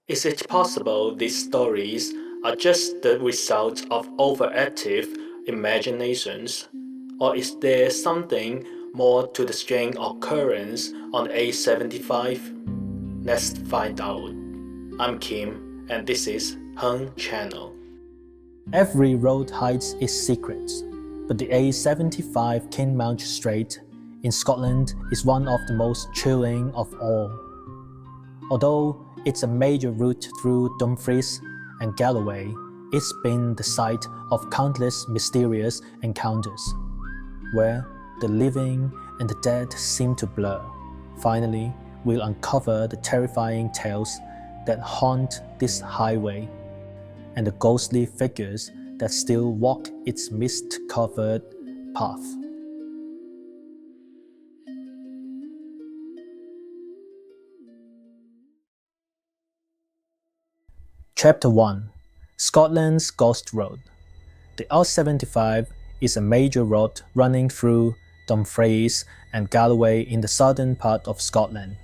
Is it possible these stories are just the result of overactive imaginations? Or is there something more to the strange occurrence on the A75? Let's find out. I'm Kim, and this is Hung Channel. Every road hides its secrets, but the A75 Kinmount Straight in Scotland is one of the most chilling of all. Although it's a major route through Dumfries and Galloway, it's been the site of countless mysterious encounters, where the living and the dead seem to blur. Finally, we'll uncover the terrifying tales that haunt this highway and the ghostly figures that still walk its mist-covered path. Chapter 1: Scotland's Ghost Road. The A75 is a major road running through Dumfries and Galloway in the southern part of Scotland,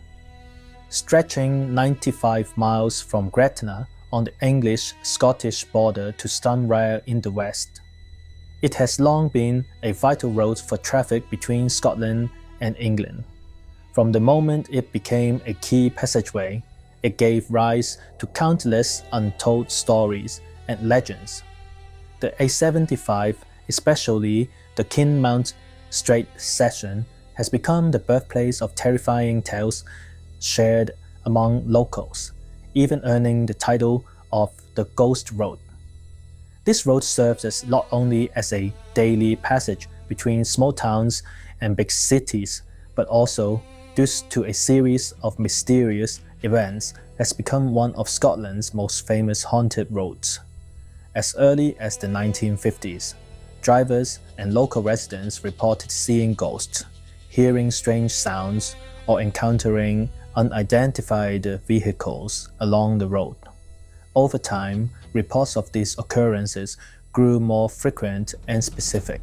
stretching 95 miles from Gretna on the English-Scottish border to Stranraer in the west. It has long been a vital road for traffic between Scotland and England. From the moment it became a key passageway, it gave rise to countless untold stories and legends. The A75, especially the Kinmount Straight section, has become the birthplace of terrifying tales shared among locals, even earning the title of the Ghost Road. This road serves as not only as a daily passage between small towns and big cities, but also, due to a series of mysterious events, has become one of Scotland's most famous haunted roads. As early as the 1950s, drivers and local residents reported seeing ghosts, hearing strange sounds, or encountering unidentified vehicles along the road. Over time, reports of these occurrences grew more frequent and specific.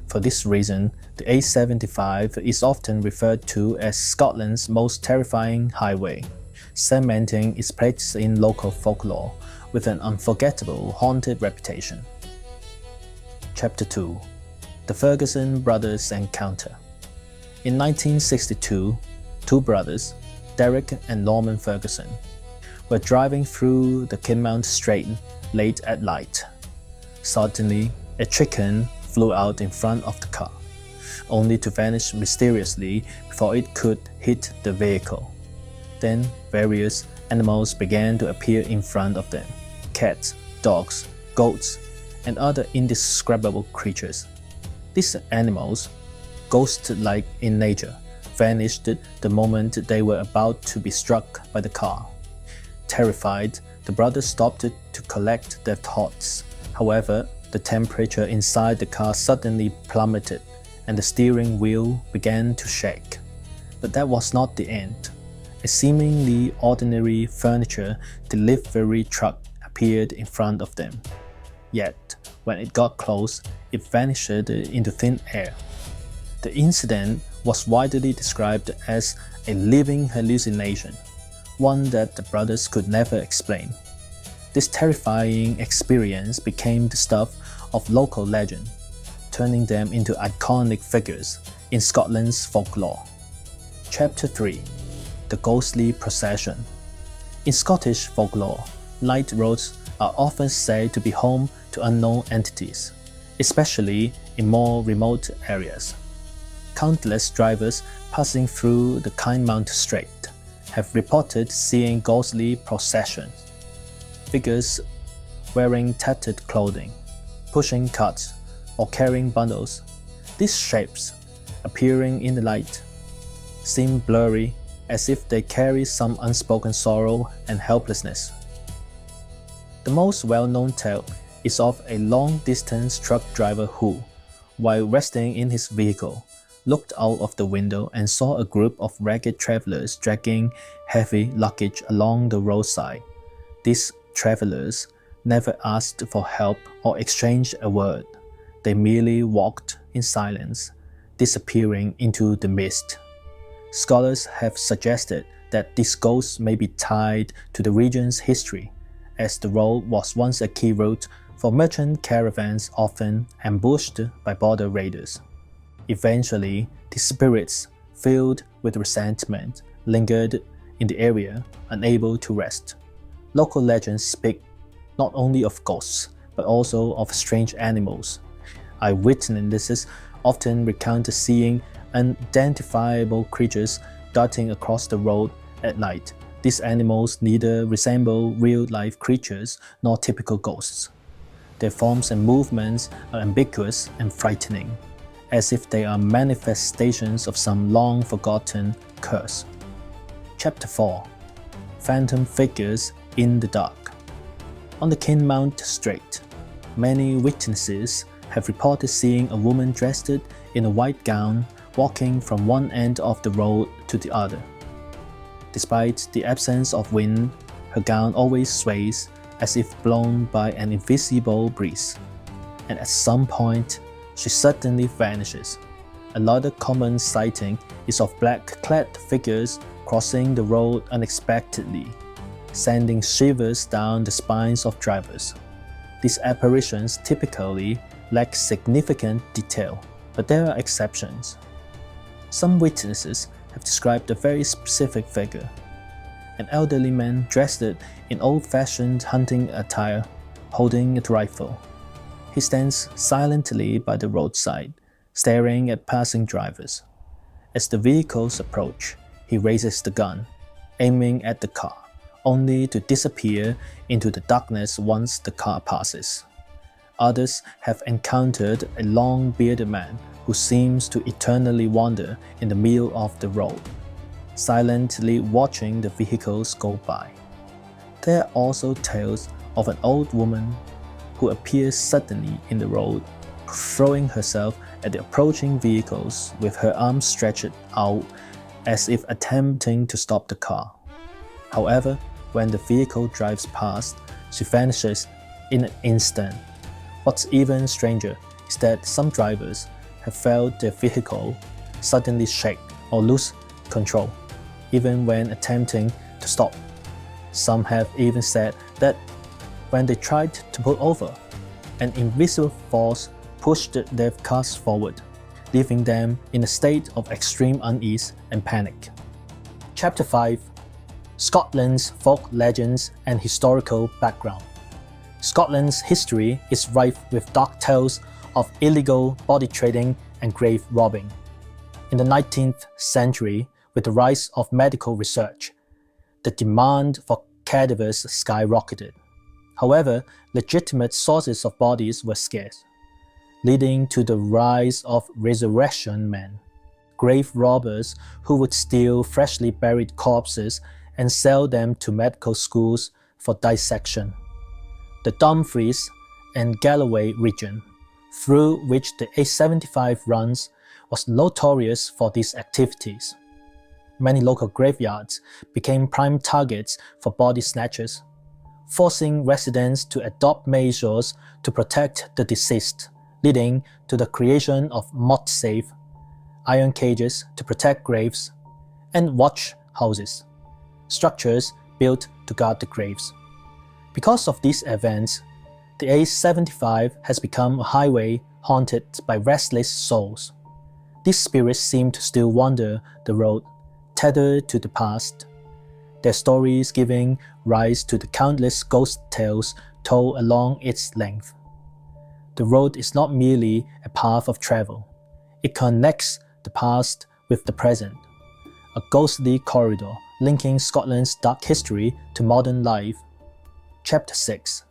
For this reason, the A75 is often referred to as Scotland's most terrifying highway, cementing its place in local folklore with an unforgettable haunted reputation. Chapter 2: The Ferguson Brothers Encounter. In 1962, two brothers, Derek and Norman Ferguson, were driving through the Kinmount Straight late at night. Suddenly, a chicken flew out in front of the car, only to vanish mysteriously before it could hit the vehicle. Then, various animals began to appear in front of them: cats, dogs, goats, and other indescribable creatures. These animals, ghost-like in nature, vanished the moment they were about to be struck by the car. Terrified, the brothers stopped to collect their thoughts. However, the temperature inside the car suddenly plummeted, and the steering wheel began to shake. But that was not the end. A seemingly ordinary furniture delivery truck appeared in front of them. Yet, when it got close, it vanished into thin air. The incident was widely described as a living hallucination, one that the brothers could never explain. This terrifying experience became the stuff of local legend, turning them into iconic figures in Scotland's folklore. Chapter 3: The Ghostly Procession. In Scottish folklore, night roads are often said to be home to unknown entities, especially in more remote areas. Countless drivers passing through the Kinmount Straight have reported seeing ghostly processions, figures wearing tattered clothing, pushing carts, or carrying bundles. These shapes, appearing in the light, seem blurry, as if they carry some unspoken sorrow and helplessness. The most well-known tale is of a long-distance truck driver who, while resting in his vehicle, looked out of the window and saw a group of ragged travelers dragging heavy luggage along the roadside. These travelers never asked for help or exchanged a word. They merely walked in silence, disappearing into the mist. Scholars have suggested that these ghosts may be tied to the region's history, as the road was once a key route for merchant caravans often ambushed by border raiders. Eventually, the spirits, filled with resentment, lingered in the area, unable to rest. Local legends speak not only of ghosts, but also of strange animals. Eyewitnesses often recounted seeing unidentifiable creatures darting across the road at night. These animals neither resemble real-life creatures nor typical ghosts. Their forms and movements are ambiguous and frightening, as if they are manifestations of some long-forgotten curse. Chapter 4. Phantom Figures in the Dark. On the Kinmount Straight, many witnesses have reported seeing a woman dressed in a white gown walking from one end of the road to the other. Despite the absence of wind, her gown always sways as if blown by an invisible breeze, and at some point, she suddenly vanishes. Another common sighting is of black-clad figures crossing the road unexpectedly, sending shivers down the spines of drivers. These apparitions typically lack significant detail, but there are exceptions. Some witnesses have described a very specific figure: an elderly man dressed in old-fashioned hunting attire, holding a rifle. He stands silently by the roadside, staring at passing drivers. As the vehicles approach, he raises the gun, aiming at the car, only to disappear into the darkness once the car passes. Others have encountered a long-bearded man who seems to eternally wander in the middle of the road, silently watching the vehicles go by. There are also tales of an old woman who appears suddenly in the road, throwing herself at the approaching vehicles with her arms stretched out as if attempting to stop the car. However, when the vehicle drives past, she vanishes in an instant. What's even stranger is that some drivers have felt their vehicle suddenly shake or lose control, even when attempting to stop. Some have even said that when they tried to pull over, an invisible force pushed their cars forward, leaving them in a state of extreme unease and panic. Chapter 5. Scotland's Folk Legends and Historical Background. Scotland's history is rife with dark tales of illegal body trading and grave robbing. In the 19th century, with the rise of medical research, the demand for cadavers skyrocketed. However, legitimate sources of bodies were scarce, leading to the rise of resurrection men, grave robbers who would steal freshly buried corpses and sell them to medical schools for dissection. The Dumfries and Galloway region, through which the A75 runs, was notorious for these activities. Many local graveyards became prime targets for body snatchers, forcing residents to adopt measures to protect the deceased, leading to the creation of moth-safe, iron cages to protect graves, and watch houses, structures built to guard the graves. Because of these events, the A75 has become a highway haunted by restless souls. These spirits seem to still wander the road, tethered to the past, their stories giving rise to the countless ghost tales told along its length. The road is not merely a path of travel. It connects the past with the present, a ghostly corridor linking Scotland's dark history to modern life. Chapter 6.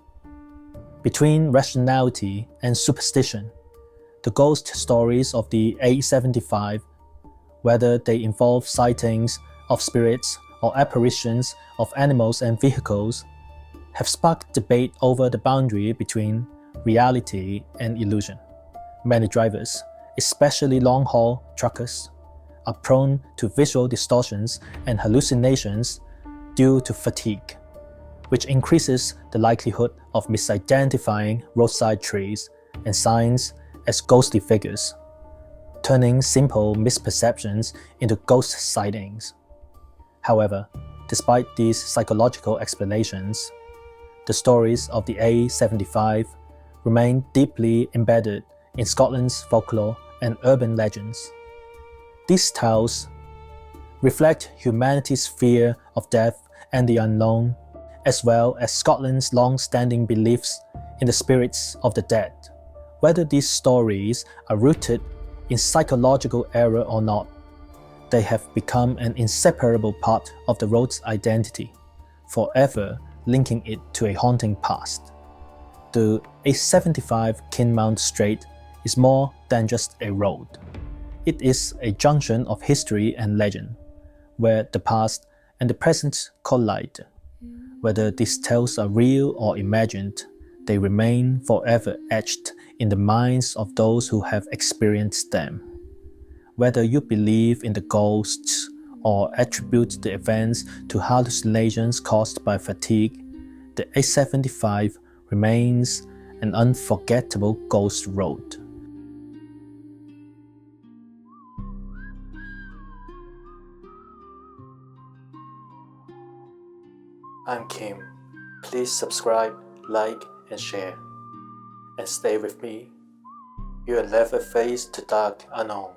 Between Rationality and Superstition, the ghost stories of the A75, whether they involve sightings of spirits or apparitions of animals and vehicles, have sparked debate over the boundary between reality and illusion. Many drivers, especially long-haul truckers, are prone to visual distortions and hallucinations due to fatigue, which increases the likelihood of misidentifying roadside trees and signs as ghostly figures, turning simple misperceptions into ghost sightings. However, despite these psychological explanations, the stories of the A75 remain deeply embedded in Scotland's folklore and urban legends. These tales reflect humanity's fear of death and the unknown, as well as Scotland's long-standing beliefs in the spirits of the dead. Whether these stories are rooted in psychological error or not, they have become an inseparable part of the road's identity, forever linking it to a haunting past. The A75 Kinmount Straight is more than just a road. It is a junction of history and legend, where the past and the present collide. Whether these tales are real or imagined, they remain forever etched in the minds of those who have experienced them. Whether you believe in the ghosts or attribute the events to hallucinations caused by fatigue, the A75 remains an unforgettable ghost road. I'm Kim. Please subscribe, like, and share. And stay with me. You have never faced the dark unknown.